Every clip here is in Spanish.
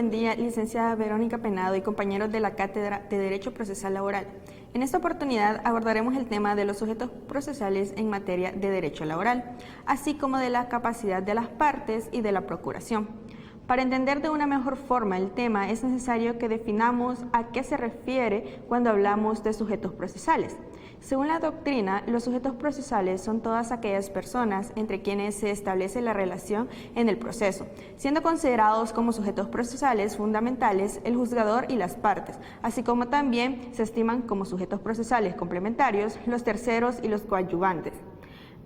buen día, licenciada Verónica Penado y compañeros de la Cátedra de Derecho Procesal Laboral. En esta oportunidad abordaremos el tema de los sujetos procesales en materia de derecho laboral, así como de la capacidad de las partes y de la procuración. Para entender de una mejor forma el tema es necesario que definamos a qué se refiere cuando hablamos de sujetos procesales. Según la doctrina, los sujetos procesales son todas aquellas personas entre quienes se establece la relación en el proceso, siendo considerados como sujetos procesales fundamentales el juzgador y las partes, así como también se estiman como sujetos procesales complementarios los terceros y los coadyuvantes.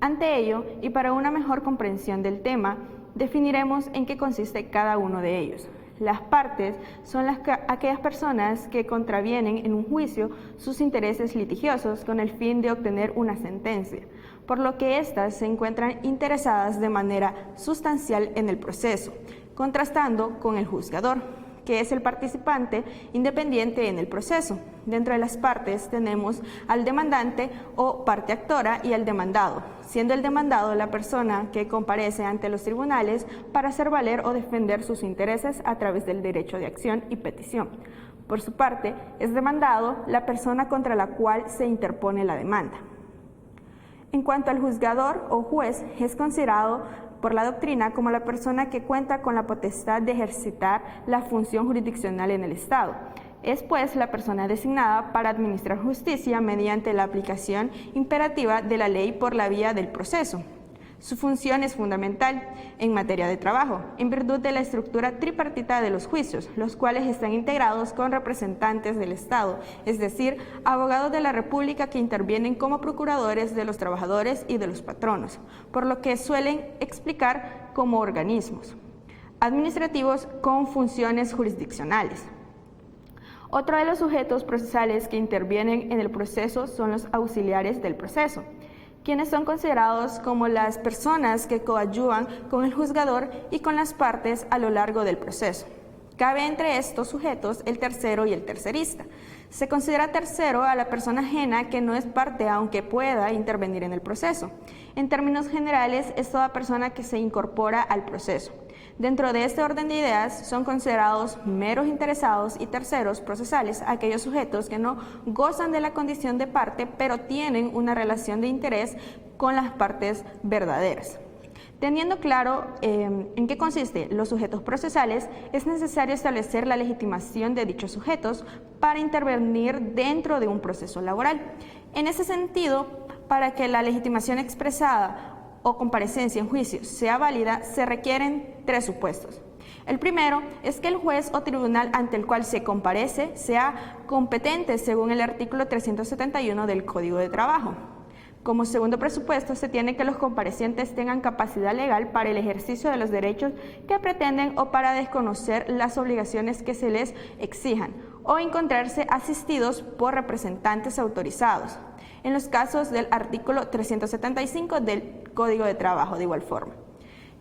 Ante ello, y para una mejor comprensión del tema, definiremos en qué consiste cada uno de ellos. Las partes son aquellas personas que contravienen en un juicio sus intereses litigiosos con el fin de obtener una sentencia, por lo que éstas se encuentran interesadas de manera sustancial en el proceso, contrastando con el juzgador, que es el participante independiente en el proceso. Dentro de las partes tenemos al demandante o parte actora y al demandado, siendo el demandado la persona que comparece ante los tribunales para hacer valer o defender sus intereses a través del derecho de acción y petición. Por su parte, es demandado la persona contra la cual se interpone la demanda. En cuanto al juzgador o juez, es considerado por la doctrina como la persona que cuenta con la potestad de ejercitar la función jurisdiccional en el Estado. Es pues la persona designada para administrar justicia mediante la aplicación imperativa de la ley por la vía del proceso. Su función es fundamental en materia de trabajo, en virtud de la estructura tripartita de los juicios, los cuales están integrados con representantes del Estado, es decir, abogados de la República que intervienen como procuradores de los trabajadores y de los patronos, por lo que suelen explicar como organismos administrativos con funciones jurisdiccionales. Otro de los sujetos procesales que intervienen en el proceso son los auxiliares del proceso, quienes son considerados como las personas que coadyuvan con el juzgador y con las partes a lo largo del proceso. Cabe entre estos sujetos el tercero y el tercerista. Se considera tercero a la persona ajena que no es parte aunque pueda intervenir en el proceso. En términos generales, es toda persona que se incorpora al proceso. Dentro de este orden de ideas son considerados meros interesados y terceros procesales aquellos sujetos que no gozan de la condición de parte, pero tienen una relación de interés con las partes verdaderas. Teniendo claro en qué consisten los sujetos procesales, es necesario establecer la legitimación de dichos sujetos para intervenir dentro de un proceso laboral. En ese sentido, para que la legitimación expresada o comparecencia en juicio sea válida, se requieren tres supuestos. El primero es que el juez o tribunal ante el cual se comparece sea competente según el artículo 371 del Código de Trabajo. Como segundo presupuesto, se tiene que los comparecientes tengan capacidad legal para el ejercicio de los derechos que pretenden o para desconocer las obligaciones que se les exijan o encontrarse asistidos por representantes autorizados, en los casos del artículo 375 del Código de Trabajo de igual forma.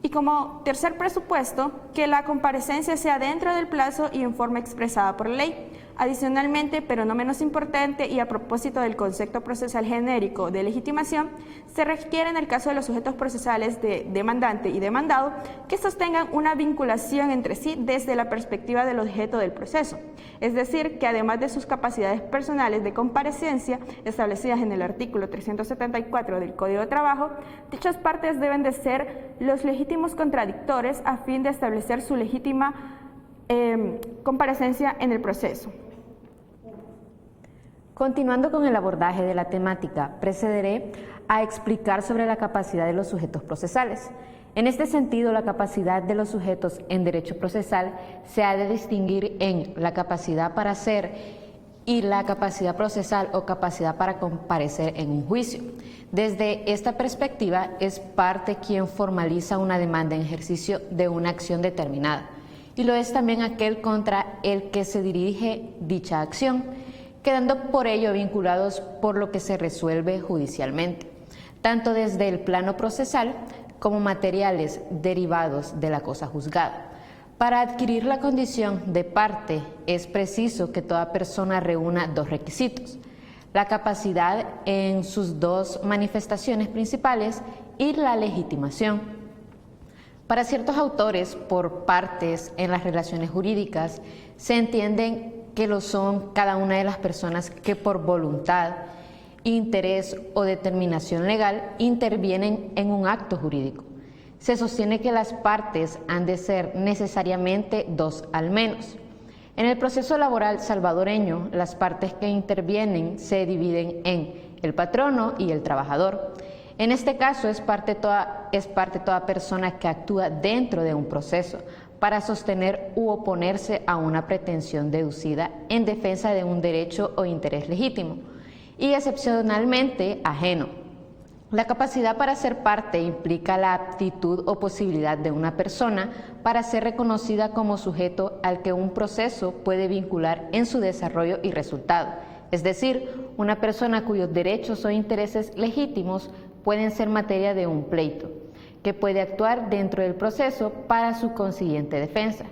Y como tercer presupuesto, que la comparecencia sea dentro del plazo y en forma expresada por ley. Adicionalmente, pero no menos importante y a propósito del concepto procesal genérico de legitimación, se requiere en el caso de los sujetos procesales de demandante y demandado que sostengan una vinculación entre sí desde la perspectiva del objeto del proceso. Es decir, que además de sus capacidades personales de comparecencia establecidas en el artículo 374 del Código de Trabajo, dichas partes deben de ser los legítimos contradictores a fin de establecer su legítima comparecencia en el proceso. Continuando con el abordaje de la temática, procederé a explicar sobre la capacidad de los sujetos procesales. En este sentido, la capacidad de los sujetos en derecho procesal se ha de distinguir en la capacidad para hacer y la capacidad procesal o capacidad para comparecer en un juicio. Desde esta perspectiva, es parte quien formaliza una demanda en ejercicio de una acción determinada, y lo es también aquel contra el que se dirige dicha acción, quedando por ello vinculados por lo que se resuelve judicialmente, tanto desde el plano procesal como materiales derivados de la cosa juzgada. Para adquirir la condición de parte es preciso que toda persona reúna dos requisitos: la capacidad en sus dos manifestaciones principales y la legitimación. Para ciertos autores, por partes en las relaciones jurídicas, se entienden que lo son cada una de las personas que por voluntad, interés o determinación legal intervienen en un acto jurídico. Se sostiene que las partes han de ser necesariamente dos al menos. En el proceso laboral salvadoreño, las partes que intervienen se dividen en el patrono y el trabajador. En este caso es parte toda persona que actúa dentro de un proceso para sostener u oponerse a una pretensión deducida en defensa de un derecho o interés legítimo y excepcionalmente ajeno. La capacidad para ser parte implica la aptitud o posibilidad de una persona para ser reconocida como sujeto al que un proceso puede vincular en su desarrollo y resultado, es decir, una persona cuyos derechos o intereses legítimos pueden ser materia de un pleito, que puede actuar dentro del proceso para su consiguiente defensa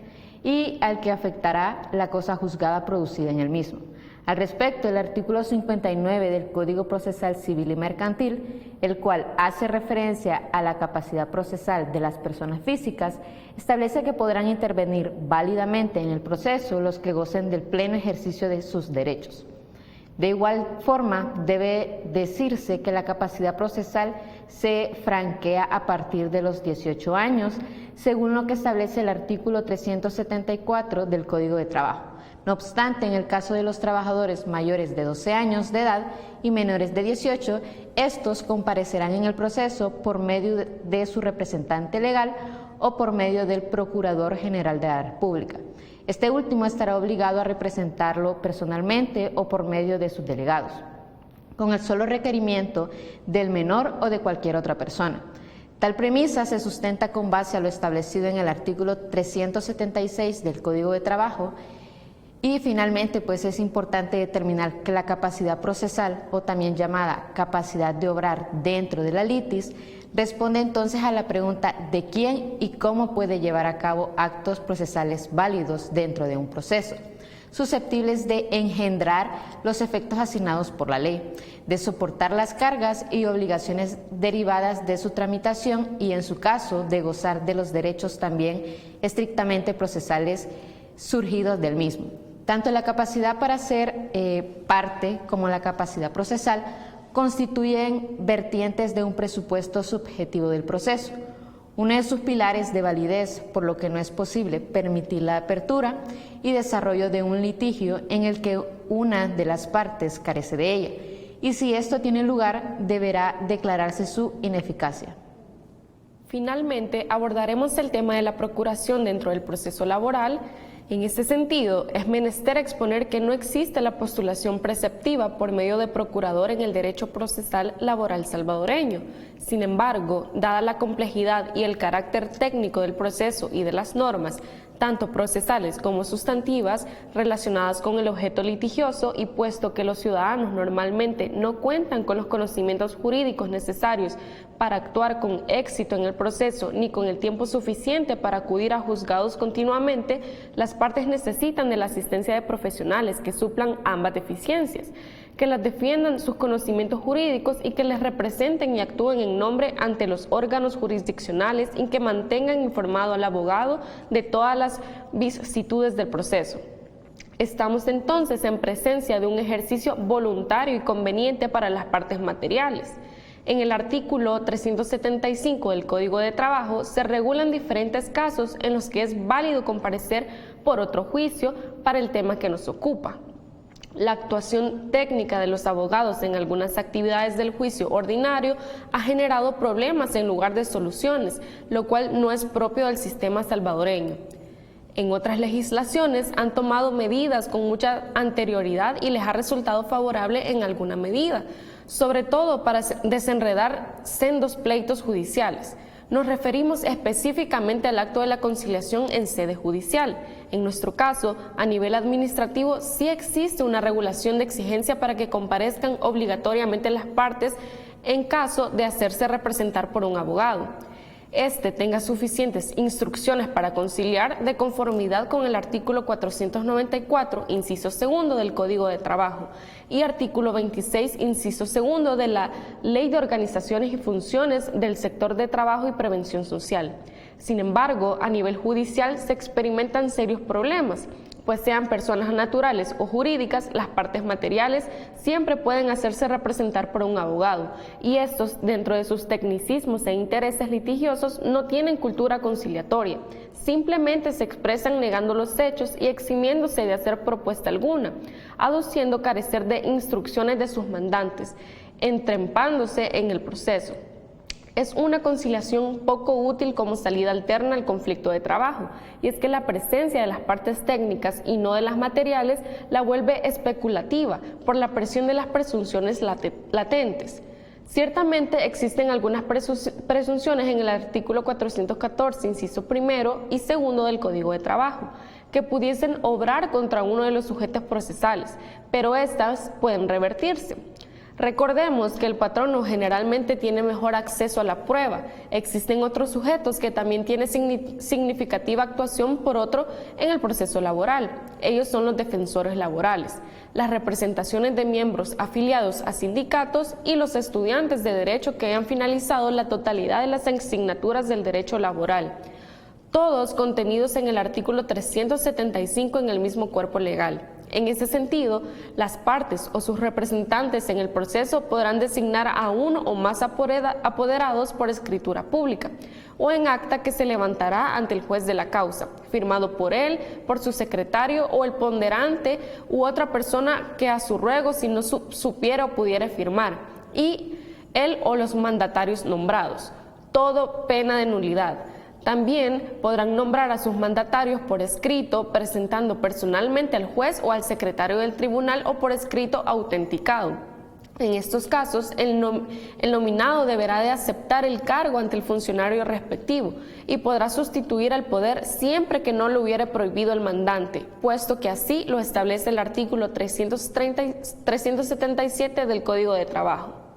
y al que afectará la cosa juzgada producida en el mismo. Al respecto, el artículo 59 del Código Procesal Civil y Mercantil, el cual hace referencia a la capacidad procesal de las personas físicas, establece que podrán intervenir válidamente en el proceso los que gocen del pleno ejercicio de sus derechos. De igual forma, debe decirse que la capacidad procesal se franquea a partir de los 18 años, según lo que establece el artículo 374 del Código de Trabajo. No obstante, en el caso de los trabajadores mayores de 12 años de edad y menores de 18, estos comparecerán en el proceso por medio de su representante legal o por medio del Procurador General de la República. Este último estará obligado a representarlo personalmente o por medio de sus delegados, con el solo requerimiento del menor o de cualquier otra persona. Tal premisa se sustenta con base a lo establecido en el artículo 376 del Código de Trabajo. Y finalmente, pues es importante determinar que la capacidad procesal, o también llamada capacidad de obrar dentro de la litis, responde entonces a la pregunta de quién y cómo puede llevar a cabo actos procesales válidos dentro de un proceso, susceptibles de engendrar los efectos asignados por la ley, de soportar las cargas y obligaciones derivadas de su tramitación y, en su caso, de gozar de los derechos también estrictamente procesales surgidos del mismo. Tanto la capacidad para ser parte como la capacidad procesal constituyen vertientes de un presupuesto subjetivo del proceso, uno de sus pilares de validez, por lo que no es posible permitir la apertura y desarrollo de un litigio en el que una de las partes carece de ella, y si esto tiene lugar, deberá declararse su ineficacia. Finalmente, abordaremos el tema de la procuración dentro del proceso laboral. En este sentido, es menester exponer que no existe la postulación preceptiva por medio de procurador en el derecho procesal laboral salvadoreño. Sin embargo, dada la complejidad y el carácter técnico del proceso y de las normas, tanto procesales como sustantivas, relacionadas con el objeto litigioso, y puesto que los ciudadanos normalmente no cuentan con los conocimientos jurídicos necesarios para actuar con éxito en el proceso, ni con el tiempo suficiente para acudir a juzgados continuamente, las partes necesitan de la asistencia de profesionales que suplan ambas deficiencias, que las defiendan sus conocimientos jurídicos y que les representen y actúen en nombre ante los órganos jurisdiccionales y que mantengan informado al abogado de todas las vicisitudes del proceso. Estamos entonces en presencia de un ejercicio voluntario y conveniente para las partes materiales. En el artículo 375 del Código de Trabajo se regulan diferentes casos en los que es válido comparecer por otro juicio para el tema que nos ocupa. La actuación técnica de los abogados en algunas actividades del juicio ordinario ha generado problemas en lugar de soluciones, lo cual no es propio del sistema salvadoreño. En otras legislaciones han tomado medidas con mucha anterioridad y les ha resultado favorable en alguna medida, sobre todo para desenredar sendos pleitos judiciales. Nos referimos específicamente al acto de la conciliación en sede judicial. En nuestro caso, a nivel administrativo, sí existe una regulación de exigencia para que comparezcan obligatoriamente las partes en caso de hacerse representar por un abogado. Este tenga suficientes instrucciones para conciliar de conformidad con el artículo 494, inciso segundo del Código de Trabajo y artículo 26, inciso segundo de la Ley de Organizaciones y Funciones del Sector de Trabajo y Prevención Social. Sin embargo, a nivel judicial se experimentan serios problemas, pues sean personas naturales o jurídicas, las partes materiales siempre pueden hacerse representar por un abogado, y estos, dentro de sus tecnicismos e intereses litigiosos, no tienen cultura conciliatoria. Simplemente se expresan negando los hechos y eximiéndose de hacer propuesta alguna, aduciendo carecer de instrucciones de sus mandantes, entrempándose en el proceso. Es una conciliación poco útil como salida alterna al conflicto de trabajo, y es que la presencia de las partes técnicas y no de las materiales la vuelve especulativa por la presión de las presunciones latentes. Ciertamente existen algunas presunciones en el artículo 414, inciso primero y segundo del Código de Trabajo, que pudiesen obrar contra uno de los sujetos procesales, pero estas pueden revertirse. Recordemos que el patrono generalmente tiene mejor acceso a la prueba. Existen otros sujetos que también tienen significativa actuación por otro en el proceso laboral. Ellos son los defensores laborales, las representaciones de miembros afiliados a sindicatos y los estudiantes de derecho que hayan finalizado la totalidad de las asignaturas del derecho laboral, todos contenidos en el artículo 375 en el mismo cuerpo legal. En ese sentido, las partes o sus representantes en el proceso podrán designar a uno o más apoderados por escritura pública o en acta que se levantará ante el juez de la causa, firmado por él, por su secretario o el ponderante u otra persona que a su ruego, si no supiera o pudiera firmar, y él o los mandatarios nombrados. Todo pena de nulidad. También podrán nombrar a sus mandatarios por escrito, presentando personalmente al juez o al secretario del tribunal o por escrito autenticado. En estos casos, el nominado deberá de aceptar el cargo ante el funcionario respectivo y podrá sustituir al poder siempre que no lo hubiere prohibido el mandante, puesto que así lo establece el artículo 377 del Código de Trabajo.